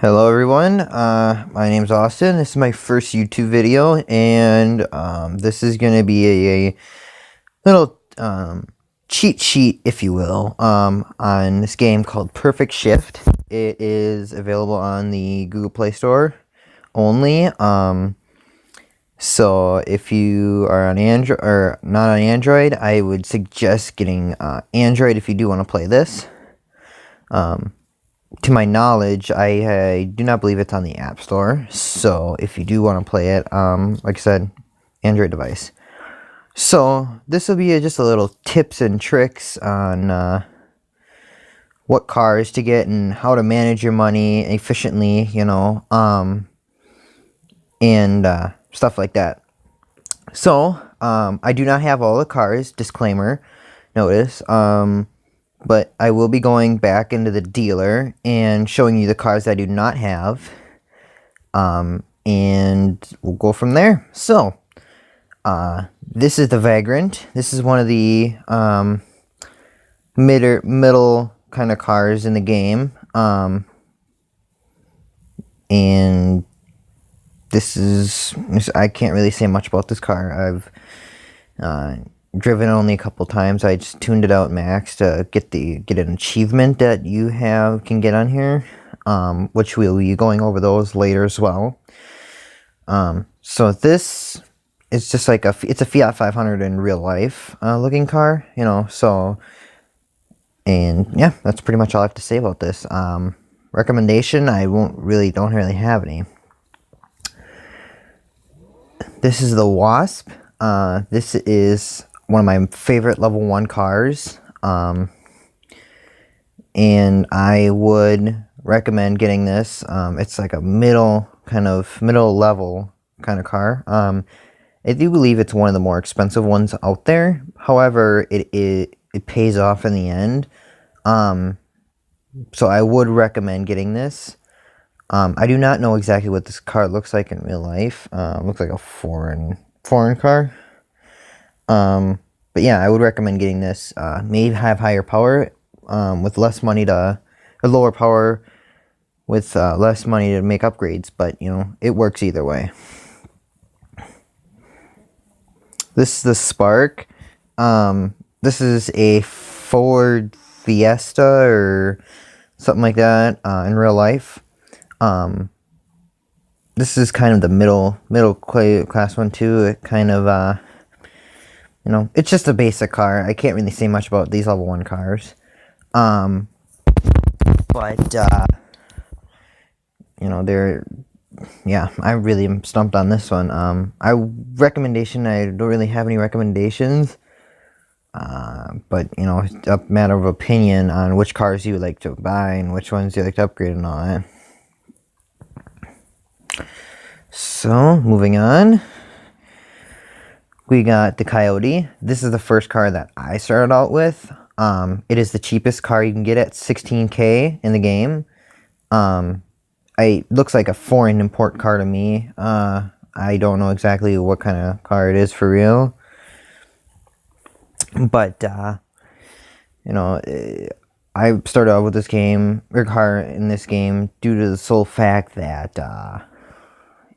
Hello everyone, my name's Austin. This is my first YouTube video, and this is going to be a little cheat sheet, if you will, on this game called Perfect Shift. It is available on the Google Play Store only. So if you are on Android or not on Android, I would suggest getting Android if you do want to play this. To my knowledge, I do not believe it's on the App Store. So if you do want to play it, like I said, Android device. So this will be just a little tips and tricks on what cars to get and how to manage your money efficiently, and stuff like that. So I do not have all the cars. Disclaimer, notice. But I will be going back into the dealer and showing you the cars I do not have. And we'll go from there. So, this is the Vagrant. This is one of the middle kind of cars in the game. And this is, I can't really say much about this car. I've driven only a couple times. I just tuned it out max to get an achievement that you can get on here, which we'll be going over those later as well. So this is just like it's a Fiat 500 in real life looking car, so, and yeah, that's pretty much all I have to say about this. Recommendation, I don't really have any. This is the Wasp. This is one of my favorite level 1 cars, and I would recommend getting this. It's like a middle level kind of car. I do believe it's one of the more expensive ones out there. However, it pays off in the end. So I would recommend getting this. I do not know exactly what this car looks like in real life. Looks like a foreign car. But yeah, I would recommend getting this. May have higher power, with less money or lower power with less money to make upgrades, but it works either way. This is the Spark. This is a Ford Fiesta or something like that in real life. This is kind of the middle class one too. It kind of it's just a basic car. I can't really say much about these level 1 cars. But I really am stumped on this one. I don't really have any recommendations. But it's a matter of opinion on which cars you would like to buy and which ones you like to upgrade and all that. So, moving on. We got the Coyote. This is the first car that I started out with. It is the cheapest car you can get at $16K in the game. It looks like a foreign import car to me. I don't know exactly what kind of car it is for real. But, I started out with this car in this game due to the sole fact that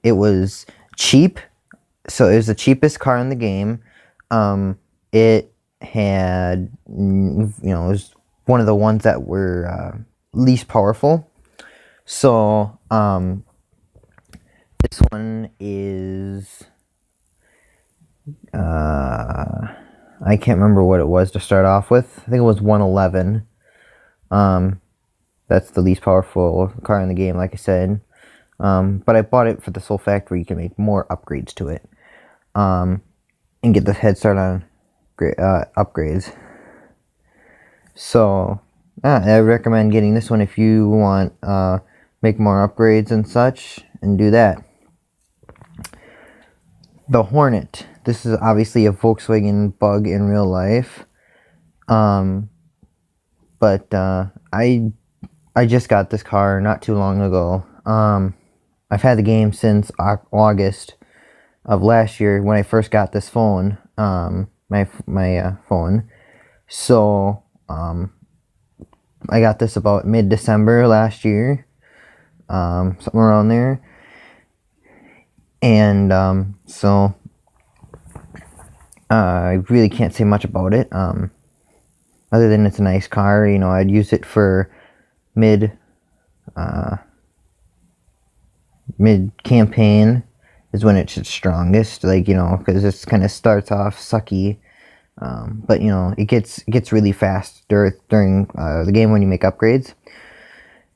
it was cheap. So it was the cheapest car in the game. It had, it was one of the ones that were least powerful. So this one is, I can't remember what it was to start off with. I think it was 111. That's the least powerful car in the game, like I said. But I bought it for the sole fact where you can make more upgrades to it. And get the head start on upgrades. So, I recommend getting this one if you want make more upgrades and such, and do that. The Hornet. This is obviously a Volkswagen Bug in real life. But I just got this car not too long ago. I've had the game since August of last year when I first got this phone, my phone. So I got this about mid-December last year. something around there. And so I really can't say much about it, other than it's a nice car. You know, I'd use it for mid campaign is when it's its strongest, like, you know, because it kind of starts off sucky, but you know, it gets really fast during the game when you make upgrades.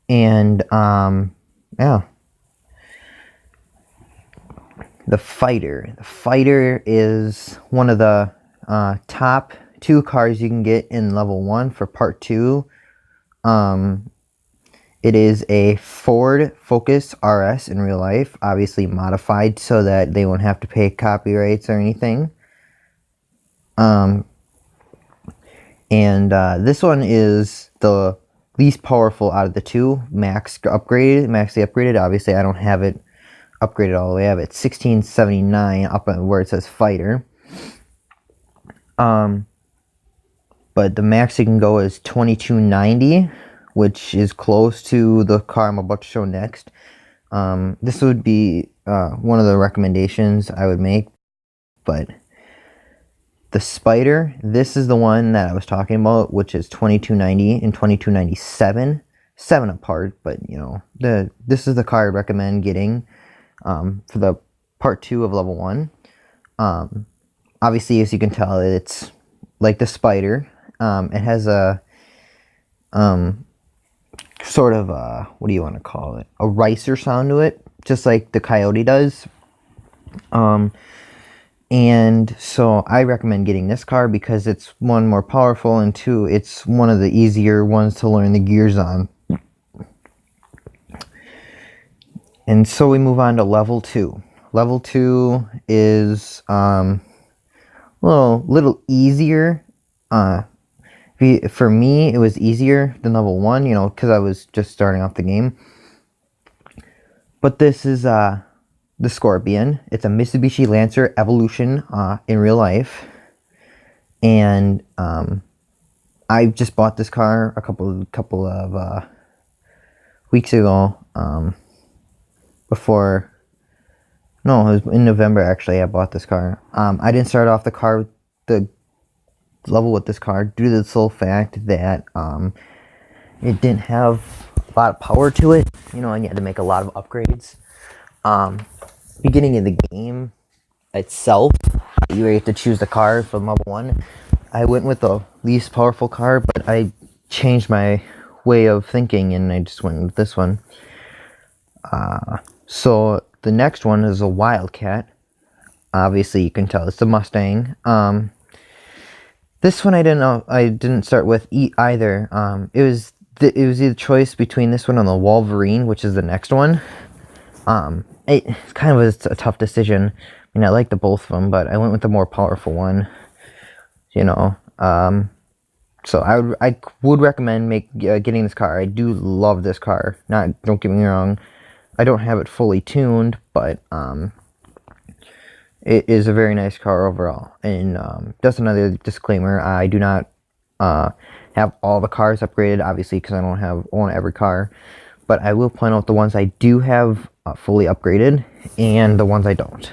And yeah, the fighter is one of the top 2 cars you can get in level 1 for part 2. It is a Ford Focus RS in real life, obviously modified so that they won't have to pay copyrights or anything. And this one is the least powerful out of the 2. Maxly upgraded. Obviously, I don't have it upgraded all the way. I have it 1679 up where it says fighter. But the max you can go is 2290. Which is close to the car I'm about to show next. This would be one of the recommendations I would make. But the Spider, this is the one that I was talking about, which is 2290 and 2297, 7 apart. But you know, this is the car I'd recommend getting for the part 2 of level 1. Obviously, as you can tell, it's like the Spider. It has a sort of what do you want to call it? A ricer sound to it, just like the Coyote does. And so I recommend getting this car because it's, 1, more powerful, and 2, it's one of the easier ones to learn the gears on. And so we move on to level 2. Level 2 is a little easier. For me, it was easier than level 1, you know, because I was just starting off the game. But this is the Scorpion. It's a Mitsubishi Lancer Evolution in real life. And I just bought this car a couple of weeks ago. It was in November, actually, I bought this car. I didn't start off the level with this car due to the sole fact that it didn't have a lot of power to it, you know, and you had to make a lot of upgrades. Beginning of the game itself, you have to choose the car from level 1. I went with the least powerful car, but I changed my way of thinking and I just went with this one. So the next one is a Wildcat. Obviously, you can tell it's a Mustang. This one I didn't start with either. It was either choice between this one and the Wolverine, which is the next one. It's kind of a tough decision. I mean, I like both of them, but I went with the more powerful one. You know, so I would recommend getting this car. I do love this car. Don't get me wrong, I don't have it fully tuned, but it is a very nice car overall. And just another disclaimer, I do not have all the cars upgraded, obviously, because I don't own every car. But I will point out the ones I do have fully upgraded and the ones I don't.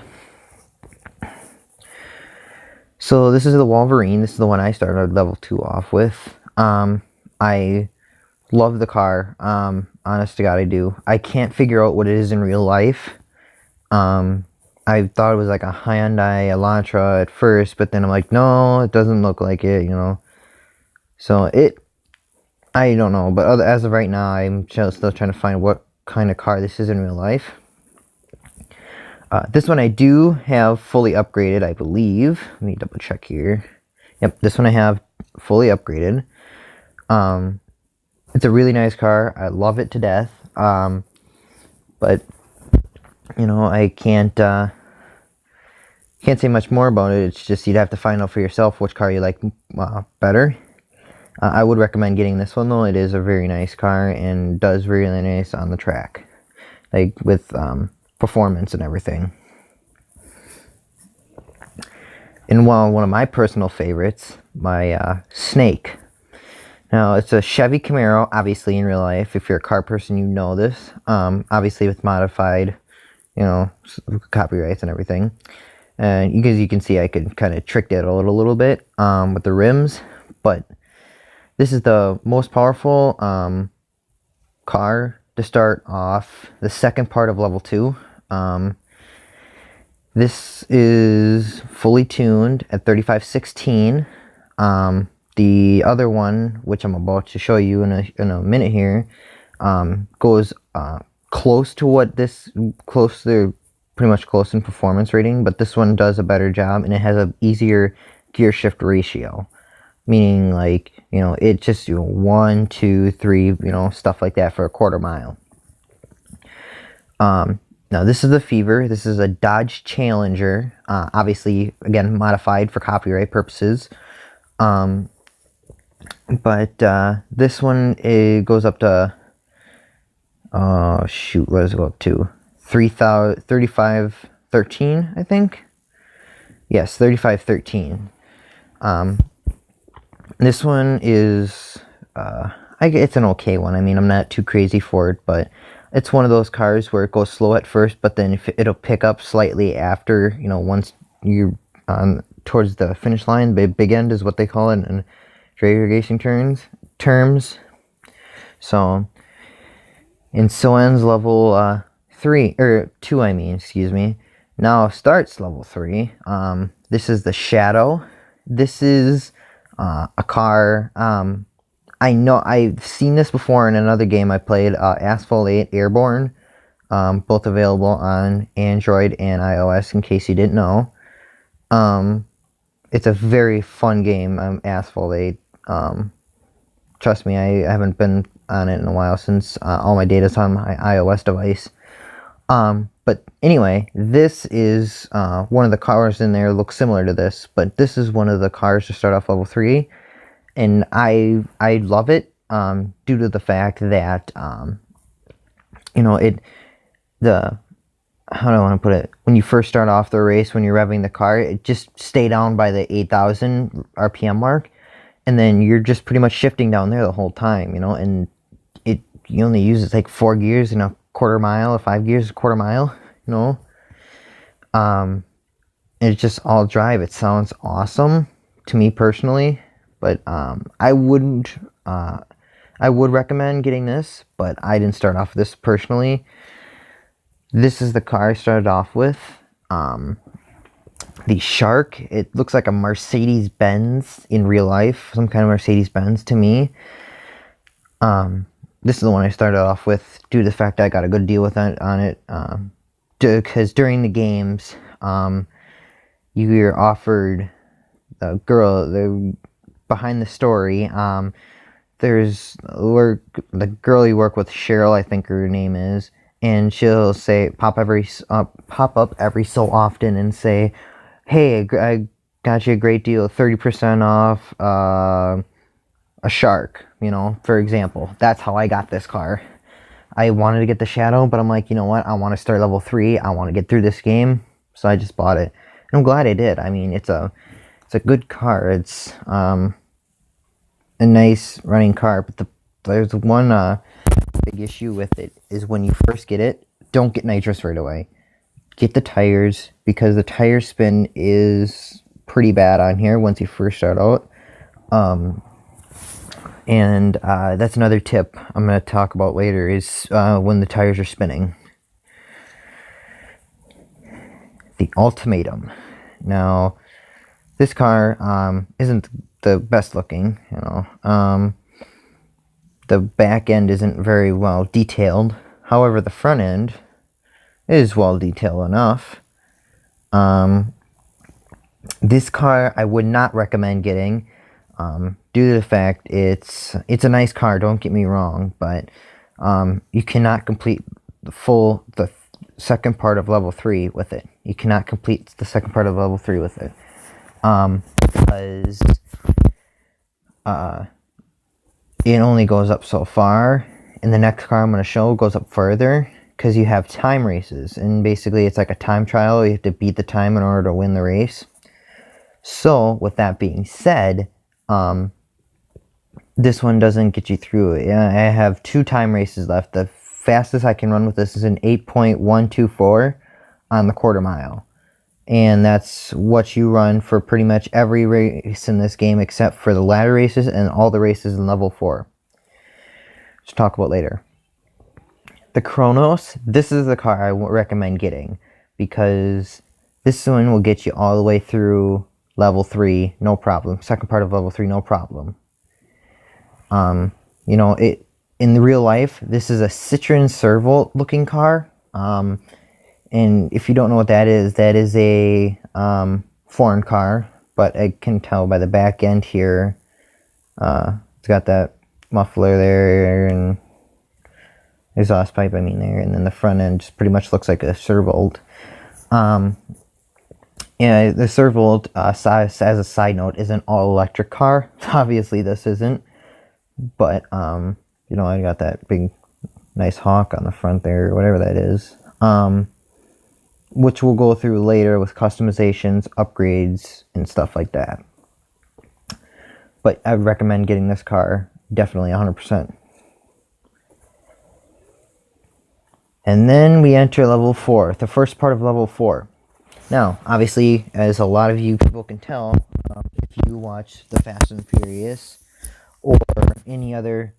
So this is the Wolverine. This is the one I started level 2 off with. I love the car. Honest to God, I do. I can't figure out what it is in real life. I thought it was like a Hyundai Elantra at first, but then I'm like, no, it doesn't look like it, you know. So I don't know, but as of right now, I'm still trying to find what kind of car this is in real life. This one I do have fully upgraded, I believe. Let me double check here. Yep, this one I have fully upgraded. It's a really nice car. I love it to death. But you know, I can't say much more about it. It's just you'd have to find out for yourself which car you like better. I would recommend getting this one though. It is a very nice car and does really nice on the track, like with performance and everything. And one of my personal favorites, my Snake. Now, it's a Chevy Camaro, obviously in real life. If you're a car person, you know this. Obviously with modified, you know, copyrights and everything. And as you can see, I could kind of trick it a little bit with the rims. But this is the most powerful car to start off the second part of level 2. This is fully tuned at 3516. The other one, which I'm about to show you in a minute here, goes close to what this, they're pretty much close in performance rating, but this one does a better job, and it has an easier gear shift ratio. Meaning, like, you know, it just, 1, 2, 3, you know, stuff like that for a quarter mile. Now, this is the Fever. This is a Dodge Challenger. Obviously, again, modified for copyright purposes. But this one, it goes up to, oh, shoot, what does it go up to? 3513, I think? Yes, 3513. This one is, it's an okay one. I mean, I'm not too crazy for it, but it's one of those cars where it goes slow at first, but then it'll pick up slightly after, you know, once you're towards the finish line. Big end is what they call it in drag racing terms. So, and so ends level 3, or 2, I mean, excuse me. Now starts level 3. This is the Shadow. This is a car, I know I've seen this before in another game I played, Asphalt 8 Airborne, both available on Android and iOS, in case you didn't know. It's a very fun game, Asphalt 8. Trust me, I haven't been on it in a while, since all my data's on my iOS device. But anyway, this is one of the cars in there looks similar to this, but this is one of the cars to start off level 3. And I love it due to the fact that, you know, how do I want to put it? When you first start off the race, when you're revving the car, it just stay down by the 8,000 RPM mark. And then you're just pretty much shifting down there the whole time, you know, and you only use it like 4 gears in a quarter mile, or 5 gears a quarter mile, you know. It's just all drive. It sounds awesome to me personally. But I would recommend getting this, but I didn't start off with this personally. This is the car I started off with. The Shark. It looks like a Mercedes-Benz in real life. Some kind of Mercedes-Benz to me. This is the one I started off with due to the fact that I got a good deal with it on it. Because during the games, you're offered the behind the story, there's the girl you work with, Cheryl, I think her name is, and she'll say pop up every so often and say, hey, I got you a great deal, 30% off a Shark, you know, for example. That's how I got this car. I wanted to get the Shadow, but I'm like, you know what, I want to start level 3, I want to get through this game, so I just bought it, and I'm glad I did. I mean, it's a good car. It's a nice running car, but there's one big issue with it is when you first get it, don't get nitrous right away. Get the tires, because the tire spin is pretty bad on here once you first start out. And that's another tip I'm going to talk about later, is when the tires are spinning. The Ultimatum. Now, this car isn't the best looking, you know. The back end isn't very well detailed. However, the front end is well detailed enough. This car I would not recommend getting, due to the fact it's a nice car, don't get me wrong, but you cannot complete the second part of level 3 with it. You cannot complete the second part of level 3 with it. Because it only goes up so far, and the next car I'm going to show goes up further, because you have time races, and basically it's like a time trial. You have to beat the time in order to win the race. So with that being said, this one doesn't get you through it. I have 2 time races left. The fastest I can run with this is an 8.124 on the quarter mile. And that's what you run for pretty much every race in this game except for the ladder races and all the races in level 4. Which we'll talk about later. The Kronos, this is the car I recommend getting because this one will get you all the way through level 3, no problem. Second part of level 3, no problem. You know, in the real life, this is a Citroen Servolt looking car. And if you don't know what that is a foreign car, but I can tell by the back end here, it's got that muffler there and exhaust pipe, I mean, there, and then the front end just pretty much looks like a Servolt. Yeah, the Servolt, as a side note, is an all-electric car. Obviously, this isn't, but, you know, I got that big, nice Hawk on the front there, whatever that is. Which we'll go through later with customizations, upgrades, and stuff like that. But I recommend getting this car, definitely 100%. And then we enter level 4, the first part of level 4. Now, obviously, as a lot of you people can tell, if you watch the Fast and Furious or any other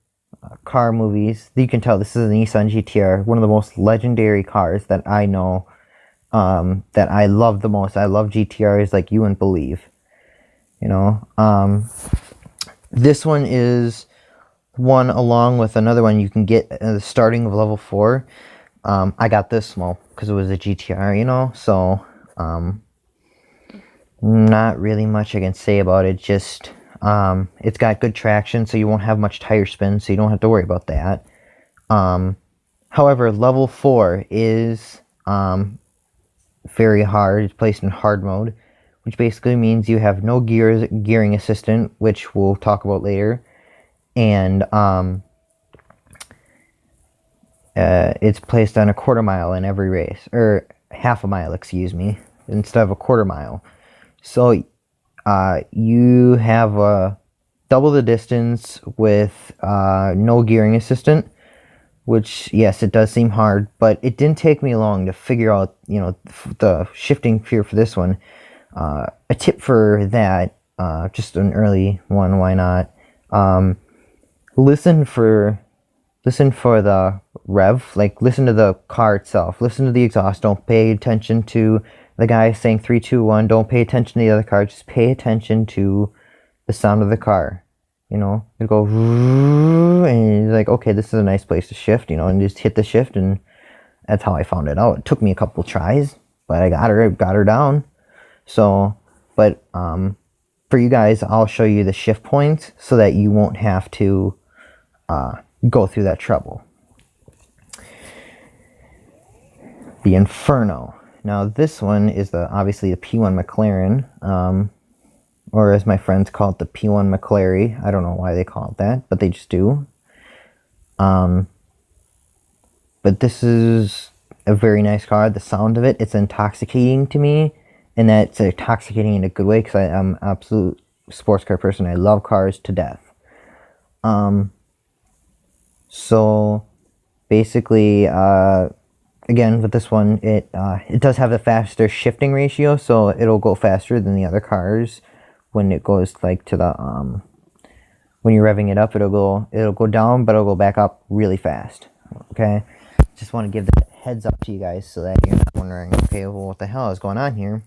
car movies, you can tell this is a Nissan GTR, one of the most legendary cars that I know. That I love the most. I love GTRs like you wouldn't believe. You know, this one is one along with another one you can get at the starting of level 4. I got this small because it was a GTR, you know, so not really much I can say about it. Just it's got good traction, so you won't have much tire spin, so you don't have to worry about that. However, level 4 is very hard. It's placed in hard mode, which basically means you have no gearing assistant, which we'll talk about later, and it's placed on a quarter mile in every race, or half a mile, excuse me, instead of a quarter mile. So you have double the distance with no gearing assistant, which, yes, it does seem hard, but it didn't take me long to figure out, you know, the shifting gear for this one. A tip for that, just an early one, why not? Listen for the rev, like listen to the car itself, listen to the exhaust, don't pay attention to the guy saying 3, 2, 1, don't pay attention to the other car, just pay attention to the sound of the car. You know, it go, and you're like, okay, this is a nice place to shift, you know, and just hit the shift, and that's how I found it out. It took me a couple tries, but I got her down. So, but for you guys, I'll show you the shift points so that you won't have to go through that trouble. The Inferno. Now, this one is obviously the P1 McLaren. Or as my friends call it, the P1 McLaren. I don't know why they call it that, but they just do. But this is a very nice car. The sound of it, it's intoxicating to me, and that's intoxicating in a good way because I'm an absolute sports car person. I love cars to death. So basically, again, with this one, it does have a faster shifting ratio, so it'll go faster than the other cars. When it goes like to the when you're revving it up, it'll go down, but it'll go back up really fast. Okay, just want to give that heads up to you guys so that you're not wondering, okay, well, what the hell is going on here?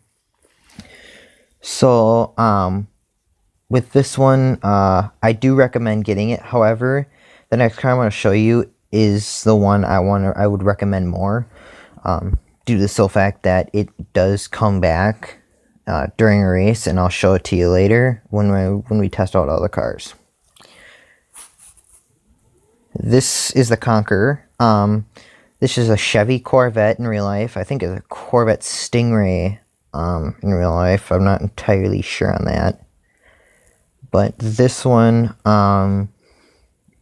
So with this one, I do recommend getting it. However, the next car I'm going to show you is the one I would recommend more, due to the simple fact that it does come back during a race, and I'll show it to you later when we test out all the cars. This is the Conqueror. This is a Chevy Corvette in real life. I think it's a Corvette Stingray in real life. I'm not entirely sure on that. But this one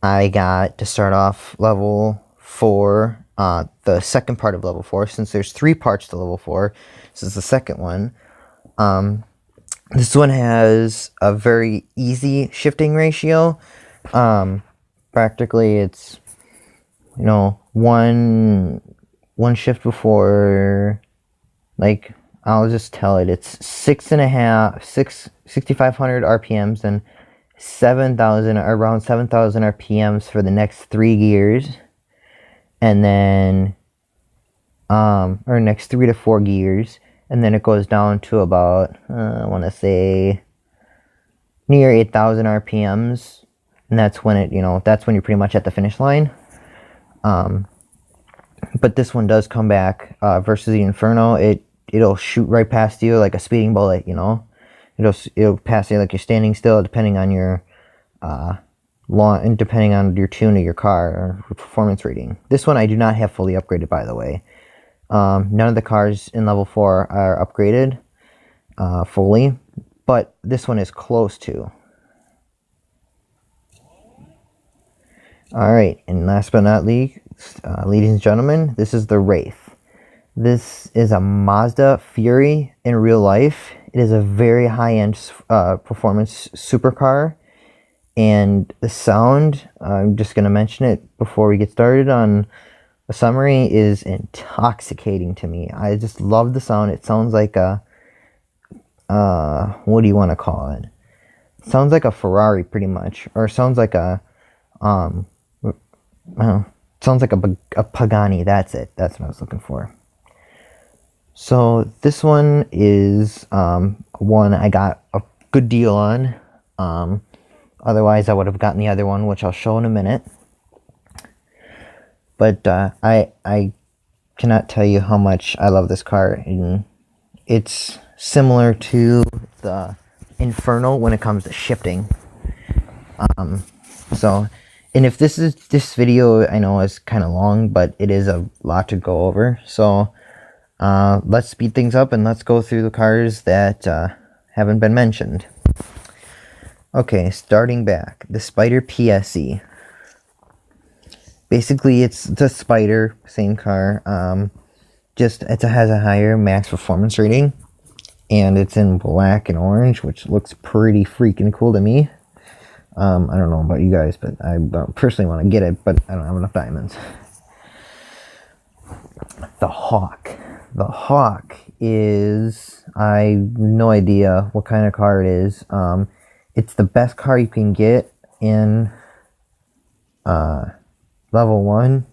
I got to start off level 4, the second part of level 4, since there's 3 parts to level 4. This is the second one. This one has a very easy shifting ratio. Practically it's, you know, one shift before, like, I'll just tell it, it's 6,500 RPMs and 7,000, around 7,000 RPMs for the next 3 gears, and then or next 3 to 4 gears, and then it goes down to about I want to say near 8,000 RPMs, and that's when it, that's when you're pretty much at the finish line. But this one does come back versus the Inferno. It'll shoot right past you like a speeding bullet. It'll pass you like you're standing still, depending on your and depending on your tune of your car or performance rating. This one I do not have fully upgraded, by the way. None of the cars in level 4 are upgraded fully, but this one is close to. Alright, and last but not least, ladies and gentlemen, this is the Wraith. This is a Mazda Fury in real life. It is a very high-end performance supercar, and the sound, I'm just going to mention it before we get started on the summary, is intoxicating to me. I just love the sound. It sounds like a, what do you want to call it? It sounds like a Ferrari pretty much, or sounds like a, sounds like a Pagani. That's it. That's what I was looking for. So this one is one I got a good deal on. Otherwise, I would have gotten the other one, which I'll show in a minute. But I cannot tell you how much I love this car. And it's similar to the Inferno when it comes to shifting. And if this video, I know, is kind of long, but it is a lot to go over. So let's speed things up and let's go through the cars that haven't been mentioned. Okay, starting back, the Spider PSE. Basically, it's the Spider, same car, just it has a higher max performance rating, and it's in black and orange, which looks pretty freaking cool to me. I don't know about you guys, but I personally want to get it, but I don't have enough diamonds. The Hawk. The Hawk is, I have no idea what kind of car it is. It's the best car you can get in level 1.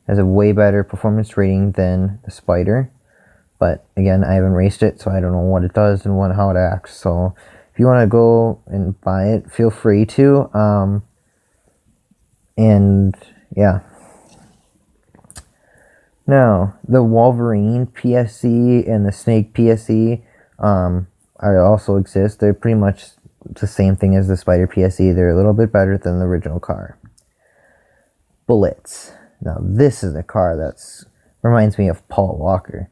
Has a way better performance rating than the Spider. But again, I haven't raced it, so I don't know what it does and how it acts. So if you want to go and buy it, feel free to. And yeah. Now, the Wolverine PSE and the Snake PSE also exist. They're pretty much the same thing as the Spider PSE. They're a little bit better than the original car. Bullets. Now, this is a car that reminds me of Paul Walker.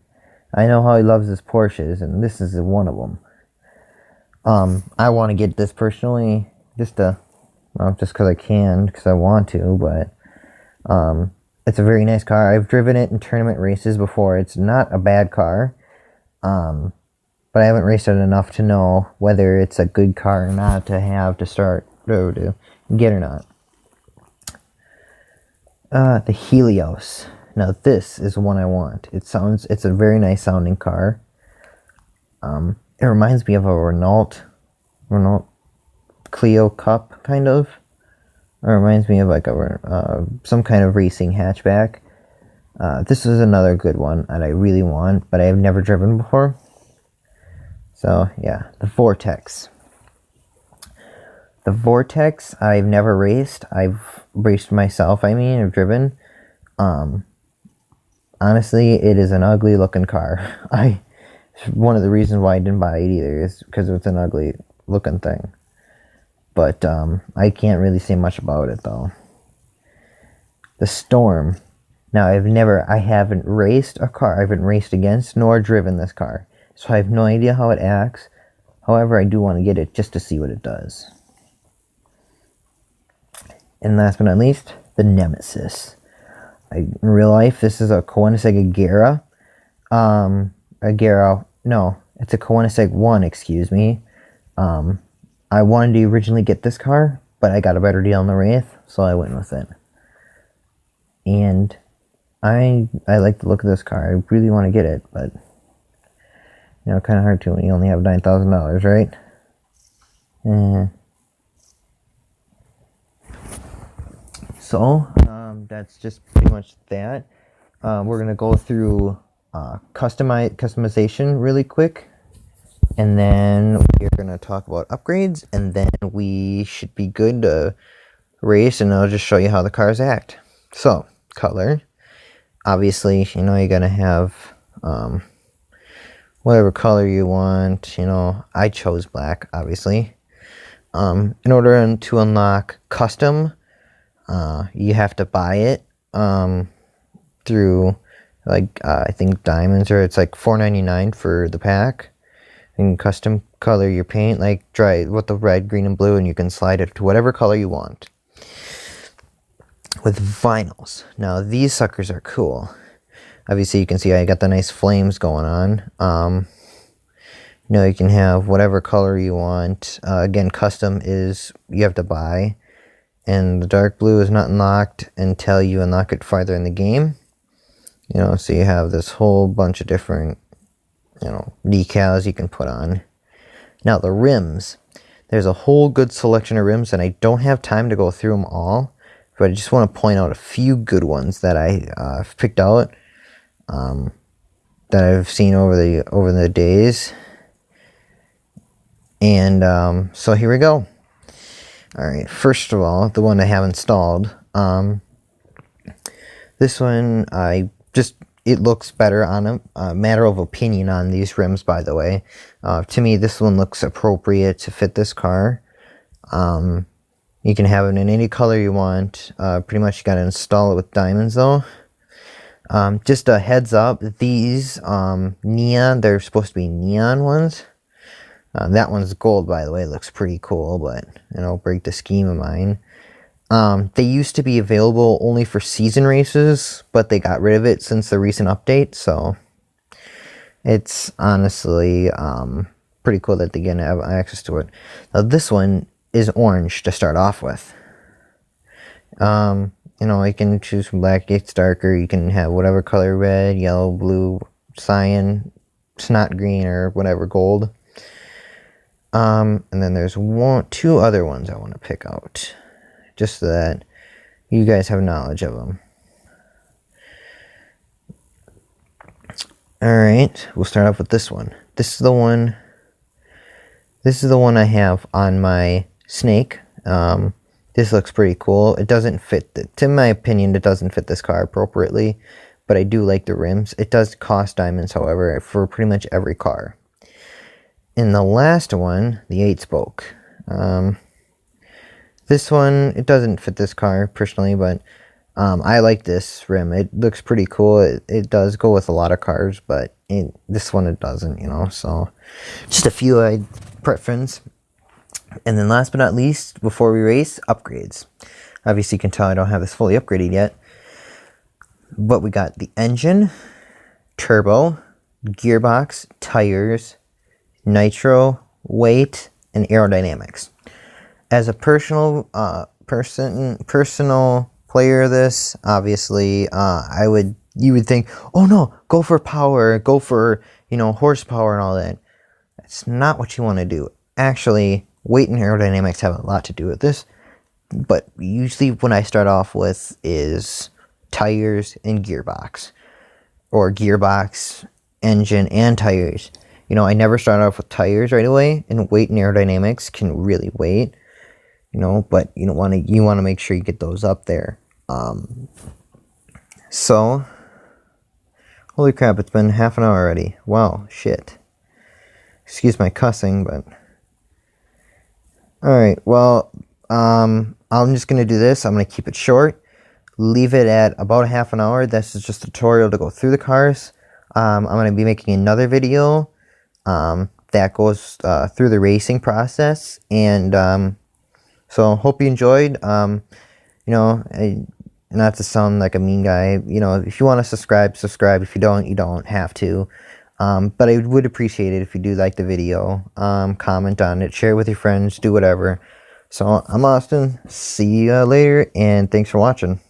I know how he loves his Porsches, and this is one of them. I want to get this personally, just because I can, because I want to, but it's a very nice car. I've driven it in tournament races before. It's not a bad car, but I haven't raced it enough to know whether it's a good car or not to have to start to get or not. The Helios. Now this is one I want. It's a very nice sounding car. It reminds me of a Renault Clio Cup, kind of. It reminds me of like some kind of racing hatchback. This is another good one that I really want, but I have never driven before. So yeah, the Vortex. The Vortex I've never raced. I've raced myself, I've driven. Honestly, it is an ugly looking car. One of the reasons why I didn't buy it either is because it's an ugly looking thing. But I can't really say much about it though. The Storm. Now I haven't raced a car. I haven't raced against nor driven this car. So I have no idea how it acts. However, I do want to get it just to see what it does. And last but not least, the Nemesis. In real life, this is a Koenigsegg Agera. It's a Koenigsegg 1, excuse me. I wanted to originally get this car but I got a better deal on the Wraith, so I went with it. And I like the look of this car. I really want to get it, but you know, kind of hard to when you only have $9,000, right? So that's just pretty much that. We're gonna go through customization really quick, and then we're gonna talk about upgrades, and then we should be good to race, and I'll just show you how the cars act. So color, obviously, you know, you're gonna have whatever color you want. You know, I chose black, obviously. In order to unlock custom, you have to buy it through like I think diamonds, or it's like $4.99 for the pack. You can custom color your paint, like try with the red, green, and blue, and you can slide it to whatever color you want. With vinyls, now these suckers are cool. Obviously, you can see I got the nice flames going on. You know, you can have whatever color you want. Again, custom is you have to buy, and the dark blue is not unlocked until you unlock it farther in the game. You know, so you have this whole bunch of different, you know, decals you can put on. Now the rims, there's a whole good selection of rims, and I don't have time to go through them all, but I just want to point out a few good ones that I've picked out, that I've seen over the days. And so here we go. All right, first of all, the one I have installed. This one, it looks better on a matter of opinion on these rims, by the way. To me, this one looks appropriate to fit this car. You can have it in any color you want. Pretty much you got to install it with diamonds, though. Just a heads up, these neon, they're supposed to be neon ones. That one's gold, by the way. It looks pretty cool, but you know, break the scheme of mine. They used to be available only for season races, but they got rid of it since the recent update, so it's honestly pretty cool that they get have access to it. Now this one is orange to start off with. You know, you can choose from black, it's darker, you can have whatever color, red, yellow, blue, cyan, snot green, or whatever, gold. And then there's two other ones I want to pick out, just so that you guys have knowledge of them. Alright, we'll start off with this one. This is the one I have on my Snake. This looks pretty cool. It doesn't fit, in my opinion, it doesn't fit this car appropriately, but I do like the rims. It does cost diamonds, however, for pretty much every car. In the last one, the 8-spoke. This one, it doesn't fit this car personally, but I like this rim. It looks pretty cool. It does go with a lot of cars, but this one it doesn't, you know. So just a few preference. And then last but not least, before we race, upgrades. Obviously, you can tell I don't have this fully upgraded yet. But we got the engine, turbo, gearbox, tires, nitro, weight, and aerodynamics. As a personal player of this, obviously, you would think, oh no, go for power, go for, you know, horsepower and all that. That's not what you want to do. Actually, weight and aerodynamics have a lot to do with this, but usually what I start off with is tires and gearbox, or gearbox, engine, and tires. You know, I never start off with tires right away, and weight and aerodynamics can really wait, you know, but you want to make sure you get those up there. So, holy crap, it's been half an hour already. Wow, shit. Excuse my cussing, but alright, well, I'm just going to do this. I'm going to keep it short, leave it at about a half an hour. This is just a tutorial to go through the cars. I'm going to be making another video that goes through the racing process, and so hope you enjoyed. You know, not to sound like a mean guy, you know, if you want to subscribe. If you don't, you don't have to. But I would appreciate it if you do like the video. Comment on it, share it with your friends, do whatever. So I'm Austin. See you later, and thanks for watching.